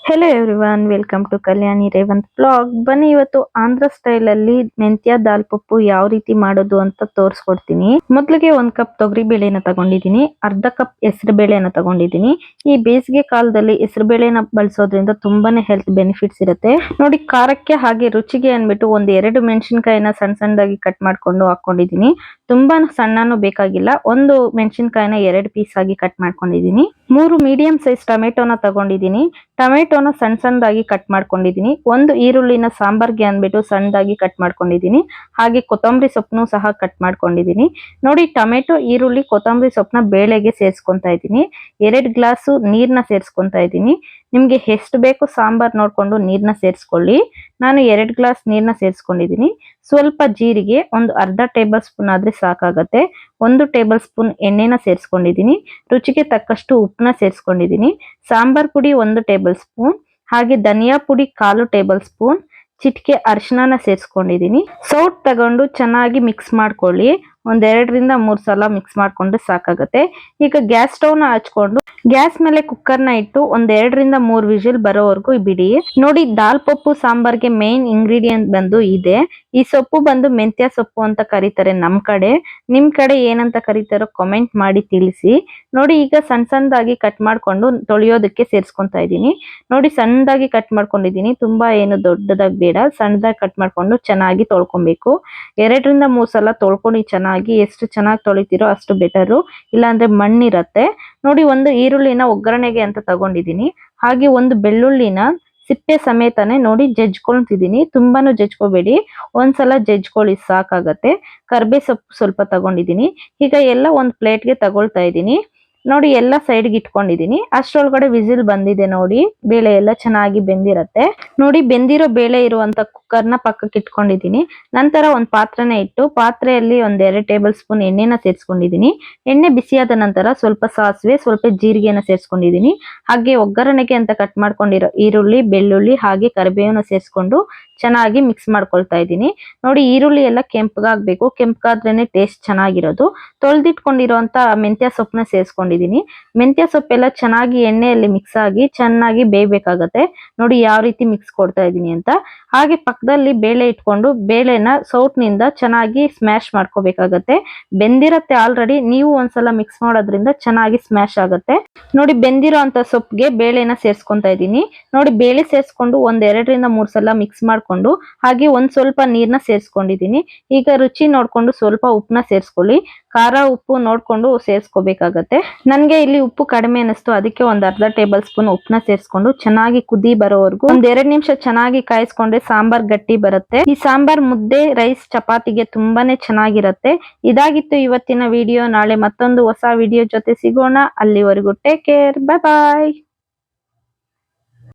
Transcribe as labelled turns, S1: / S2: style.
S1: Hello everyone, welcome to Kalyani Revanth blog. ಬನ್ನಿ ಇವತ್ತು Andhra style ಅಲ್ಲಿ ಮೆಂತ್ಯ ದಾಲ್ ಪಪ್ಪು ಯಾವ ರೀತಿ ಮಾಡೋದು ಅಂತ ತೋರಿಸ್ಕೊಡ್ತೀನಿ. ಮೊದಲಿಗೆ 1 ಕಪ್ ತೊಗರಿ ಬೇಳೆನ ತಗೊಂಡಿದ್ದೀನಿ, ಅರ್ಧ ಕಪ್ ಹೆಸರು ಬೇಳೆನ ತಗೊಂಡಿದ್ದೀನಿ. ಈ ಬೇಸಿಗೆ ಕಾಲದಲ್ಲಿ ಹೆಸರು ಬೇಳೆನ ಬಳಸೋದ್ರಿಂದ ತುಂಬಾನೇ ಹೆಲ್ತ್ ಬೆನಿಫಿಟ್ಸ್ ಇರುತ್ತೆ. ನೋಡಿ, ಖಾರಕ್ಕೆ ಹಾಗೆ ರುಚಿಗೆ ಅನ್ಬಿಟ್ಟು 1-2 ಮೆಣಸಿನಕಾಯಿನ ಸಣ್ಣ ಸಣ್ಣದಾಗಿ ಕಟ್ ಮಾಡ್ಕೊಂಡು ಹಾಕೊಂಡಿದ್ದೀನಿ. ತುಂಬಾ ಸಣ್ಣನೂ ಬೇಕಾಗಿಲ್ಲ. 1 ಮೆಣಸಿನಕಾಯಿನ 2 ಪೀಸ್ ಆಗಿ ಕಟ್ ಮಾಡ್ಕೊಂಡಿದ್ದೀನಿ. 3 ಮೀಡಿಯಂ ಸೈಜ್ ಟೊಮೆಟೊನ ತಗೊಂಡಿದ್ದೀನಿ. ಟೊಮೆಟೊನ ಸಣ್ಣ ಸಣ್ಣದಾಗಿ ಕಟ್ ಮಾಡ್ಕೊಂಡಿದ್ದೀನಿ. 1 ಈರುಳ್ಳಿನ ಸಾಂಬಾರ್ಗೆ ಅಂದ್ಬಿಟ್ಟು ಸಣ್ಣದಾಗಿ ಕಟ್ ಮಾಡ್ಕೊಂಡಿದ್ದೀನಿ. ಹಾಗೆ ಕೊತ್ತಂಬರಿ ಸೊಪ್ಪನ್ನು ಸಹ ಕಟ್ ಮಾಡ್ಕೊಂಡಿದ್ದೀನಿ. ನೋಡಿ, ಟೊಮೆಟೊ, ಈರುಳ್ಳಿ, ಕೊತ್ತಂಬರಿ ಸೊಪ್ಪನ್ನ ಬೇಳೆಗೆ ಸೇರಿಸ್ಕೊಂತಾ ಇದ್ದೀನಿ. 2 ಗ್ಲಾಸು ನೀರನ್ನ ಸೇರಿಸ್ಕೊಂತಾ ಇದ್ದೀನಿ. ನಿಮ್ಗೆ ಎಷ್ಟು ಬೇಕು ಸಾಂಬಾರ್ ನೋಡ್ಕೊಂಡು ನೀರನ್ನ ಸೇರಿಸ್ಕೊಳ್ಳಿ. ನಾನು 2 ಗ್ಲಾಸ್ ನೀರನ್ನ ಸೇರಿಸ್ಕೊಂಡಿದ್ದೀನಿ. ಸ್ವಲ್ಪ ಜೀರಿಗೆ, ಒಂದು ಅರ್ಧ ಟೇಬಲ್ ಸ್ಪೂನ್ ಆದ್ರೆ ಸಾಕಾಗತ್ತೆ. 1 ಟೇಬಲ್ ಸ್ಪೂನ್ ಎಣ್ಣೆನ ಸೇರಿಸ್ಕೊಂಡಿದ್ದೀನಿ. ರುಚಿಗೆ ತಕ್ಕಷ್ಟು ಉಪ್ಪನ್ನ ಸೇರಿಸ್ಕೊಂಡಿದ್ದೀನಿ. ಸಾಂಬಾರ್ ಪುಡಿ 1 ಟೇಬಲ್ ಸ್ಪೂನ್, ಹಾಗೆ ಧನಿಯಾ ಪುಡಿ 1/4 ಟೇಬಲ್ ಸ್ಪೂನ್, ಚಿಟಿಕೆ ಅರಿಶಿನ ಸೇರಿಸ್ಕೊಂಡಿದ್ದೀನಿ. ಸೌಟ್ ತಗೊಂಡು ಚೆನ್ನಾಗಿ ಮಿಕ್ಸ್ ಮಾಡ್ಕೊಳ್ಳಿ. 1-2-3 ಸಲ ಮಿಕ್ಸ್ ಮಾಡ್ಕೊಂಡ್ರೆ ಸಾಕಾಗತ್ತೆ. ಈಗ ಗ್ಯಾಸ್ ಸ್ಟವ್ನ ಹಚ್ಕೊಂಡು ಗ್ಯಾಸ್ ಮೇಲೆ ಕುಕ್ಕರ್ನ ಇಟ್ಟು 1-2-3 ವಿಜಿಲ್ ಬರೋವರೆಗೂ ಬಿಡಿ. ನೋಡಿ, ದಾಲ್ ಪಪ್ಪು ಸಾಂಬಾರ್ಗೆ ಮೇನ್ ಇಂಗ್ರೀಡಿಯೆಂಟ್ ಬಂದು ಇದೆ. ಈ ಸೊಪ್ಪು ಬಂದು ಮೆಂತ್ಯ ಸೊಪ್ಪು ಅಂತ ಕರೀತಾರೆ ನಮ್ ಕಡೆ. ನಿಮ್ ಕಡೆ ಏನಂತ ಕರೀತಾರೋ ಕಮೆಂಟ್ ಮಾಡಿ ತಿಳಿಸಿ. ನೋಡಿ, ಈಗ ಸಣ್ಣ ಸಣ್ಣದಾಗಿ ಕಟ್ ಮಾಡ್ಕೊಂಡು ತೊಳೆಯೋದಕ್ಕೆ ಸೇರಿಸ್ಕೊಂತಾ ಇದ್ದೀನಿ. ನೋಡಿ, ಸಣ್ಣದಾಗಿ ಕಟ್ ಮಾಡ್ಕೊಂಡಿದ್ದೀನಿ. ತುಂಬಾ ಏನು ದೊಡ್ಡದಾಗಿ ಬೇಡ, ಸಣ್ಣದಾಗಿ ಕಟ್ ಮಾಡ್ಕೊಂಡು ಚೆನ್ನಾಗಿ ತೊಳ್ಕೊಬೇಕು. 2-3 ಸಲ ತೊಳ್ಕೊಂಡು ಚೆನ್ನಾಗಿ, ಎಷ್ಟು ಚೆನ್ನಾಗಿ ತೊಳಿತೀರೋ ಅಷ್ಟು ಬೆಟರು, ಇಲ್ಲಾಂದ್ರೆ ಮಣ್ಣಿರತ್ತೆ. ನೋಡಿ, 1 ಈರುಳ್ಳಿನ ಒಗ್ಗರಣೆಗೆ ಅಂತ ತಗೊಂಡಿದ್ದೀನಿ. ಹಾಗೆ 1 ಬೆಳ್ಳುಳ್ಳಿನ ಸಿಪ್ಪೆ ಸಮೇತನೇ ನೋಡಿ ಜಜ್ಕೊಳ್ತಿದ್ದೀನಿ. ತುಂಬಾನು ಜಜ್ಕೋಬೇಡಿ, ಒಂದ್ಸಲ ಜಜ್ಕೊಳ್ಳಿ ಸಾಕಾಗತ್ತೆ. ಕರ್ಬೇ ಸೊಪ್ಪು ಸ್ವಲ್ಪ ತಗೊಂಡಿದ್ದೀನಿ. ಈಗ ಎಲ್ಲ ಒಂದು ಪ್ಲೇಟ್ಗೆ ತಗೊಳ್ತಾ ಇದ್ದೀನಿ. ನೋಡಿ, ಎಲ್ಲ ಸೈಡ್ಗೆ ಇಟ್ಕೊಂಡಿದ್ದೀನಿ. ಅಷ್ಟರೊಳಗಡೆ ವಿಸಿಲ್ ಬಂದಿದೆ. ನೋಡಿ, ಬೇಳೆ ಎಲ್ಲ ಚೆನ್ನಾಗಿ ಬೆಂದಿರತ್ತೆ. ನೋಡಿ, ಬೆಂದಿರೋ ಬೇಳೆ ಇರುವಂತ ಕುಕ್ಕರ್ನ ಪಕ್ಕಕ್ಕೆ ಇಟ್ಕೊಂಡಿದ್ದೀನಿ. ನಂತರ ಒಂದು ಪಾತ್ರೆನ ಇಟ್ಟು ಪಾತ್ರೆಯಲ್ಲಿ 1-2 ಟೇಬಲ್ ಸ್ಪೂನ್ ಎಣ್ಣೆನ ಸೇರಿಸ್ಕೊಂಡಿದ್ದೀನಿ. ಎಣ್ಣೆ ಬಿಸಿಯಾದ ನಂತರ ಸ್ವಲ್ಪ ಸಾಸಿವೆ, ಸ್ವಲ್ಪ ಜೀರಿಗೆನ ಸೇರಿಸ್ಕೊಂಡಿದ್ದೀನಿ. ಹಾಗೆ ಒಗ್ಗರಣೆಗೆ ಅಂತ ಕಟ್ ಮಾಡ್ಕೊಂಡಿರೋ ಈರುಳ್ಳಿ, ಬೆಳ್ಳುಳ್ಳಿ ಹಾಗೆ ಕರಿಬೇವನ್ನ ಸೇರಿಸ್ಕೊಂಡು ಚೆನ್ನಾಗಿ ಮಿಕ್ಸ್ ಮಾಡ್ಕೊಳ್ತಾ ಇದ್ದೀನಿ. ನೋಡಿ, ಈರುಳ್ಳಿ ಎಲ್ಲ ಕೆಂಪಗಾಗಬೇಕು. ಕೆಂಪಗಾದ್ರೇನೆ ಟೇಸ್ಟ್ ಚೆನ್ನಾಗಿರೋದು. ತೊಳೆದಿಟ್ಕೊಂಡಿರುವಂತ ಮೆಂತ್ಯ ಸೊಪ್ಪನ್ನ ಸೇರಿಸ್ಕೊಂಡಿದ್ದೀನಿ. ಮೆಂತ್ಯ ಸೊಪ್ಪೆಲ್ಲ ಚೆನ್ನಾಗಿ ಎಣ್ಣೆಯಲ್ಲಿ ಮಿಕ್ಸ್ ಆಗಿ ಚೆನ್ನಾಗಿ ಬೇಯಬೇಕಾಗತ್ತೆ. ನೋಡಿ, ಯಾವ ರೀತಿ ಮಿಕ್ಸ್ ಕೊಡ್ತಾ ಇದ್ದೀನಿ ಅಂತ. ಹಾಗೆ ಪಕ್ಕದಲ್ಲಿ ಬೇಳೆ ಇಟ್ಕೊಂಡು ಬೇಳೆನ ಸೌಟ್ನಿಂದ ಚೆನ್ನಾಗಿ ಸ್ಮ್ಯಾಶ್ ಮಾಡ್ಕೋಬೇಕಾಗತ್ತೆ. ಬೆಂದಿರತ್ತೆ ಆಲ್ರೆಡಿ, ನೀವು ಒಂದ್ಸಲ ಮಿಕ್ಸ್ ಮಾಡೋದ್ರಿಂದ ಚೆನ್ನಾಗಿ ಸ್ಮ್ಯಾಶ್ ಆಗುತ್ತೆ. ನೋಡಿ, ಬೆಂದಿರೋ ಅಂತ ಸೊಪ್ಪಿಗೆ ಬೇಳೆನ ಸೇರಿಸ್ಕೊಂತಾ ಇದ್ದೀನಿ. ನೋಡಿ, ಬೇಳೆ ಸೇರಿಸ್ಕೊಂಡು 1-2-3 ಸಲ ಮಿಕ್ಸ್ ಮಾಡ್ಕೊಂಡು ಹಾಗೆ ಸ್ವಲ್ಪ ನೀರ್ನ ಸೇರಿಸ್ಕೊಂಡಿದ್ದೀನಿ. ಈಗ ರುಚಿ ನೋಡ್ಕೊಂಡು ಸ್ವಲ್ಪ ಉಪ್ಪನ್ನ ಸೇರಿಸ್ಕೊಳ್ಳಿ. ಖಾರ ಉಪ್ಪು ನೋಡ್ಕೊಂಡು ಸೇರಿಸ್ಕೋಬೇಕಾಗತ್ತೆ. ನನ್ಗೆ ಇಲ್ಲಿ ಉಪ್ಪು ಕಡಿಮೆ ಅನಿಸ್ತು, ಅದಕ್ಕೆ 1/2 ಟೇಬಲ್ ಸ್ಪೂನ್ ಉಪ್ಪನ್ನ ಸೇರಿಸ್ಕೊಂಡು ಚೆನ್ನಾಗಿ ಕುದಿ ಬರೋವರೆಗೂ 1-2 ನಿಮಿಷ ಚೆನ್ನಾಗಿ ಕಾಯಿಸ್ಕೊಂಡ್ರೆ ಸಾಂಬಾರ್ ಗಟ್ಟಿ ಬರುತ್ತೆ. ಈ ಸಾಂಬಾರ್ ಮುದ್ದೆ, ರೈಸ್, ಚಪಾತಿಗೆ ತುಂಬಾನೇ ಚೆನ್ನಾಗಿರುತ್ತೆ. ಇದಾಗಿತ್ತು ಇವತ್ತಿನ ವಿಡಿಯೋ. ನಾಳೆ ಮತ್ತೊಂದು ಹೊಸ ವಿಡಿಯೋ ಜೊತೆ ಸಿಗೋಣ. ಅಲ್ಲಿವರೆಗೂ ಟೇಕ್ ಕೇರ್, ಬಾಯ್ ಬಾಯ್.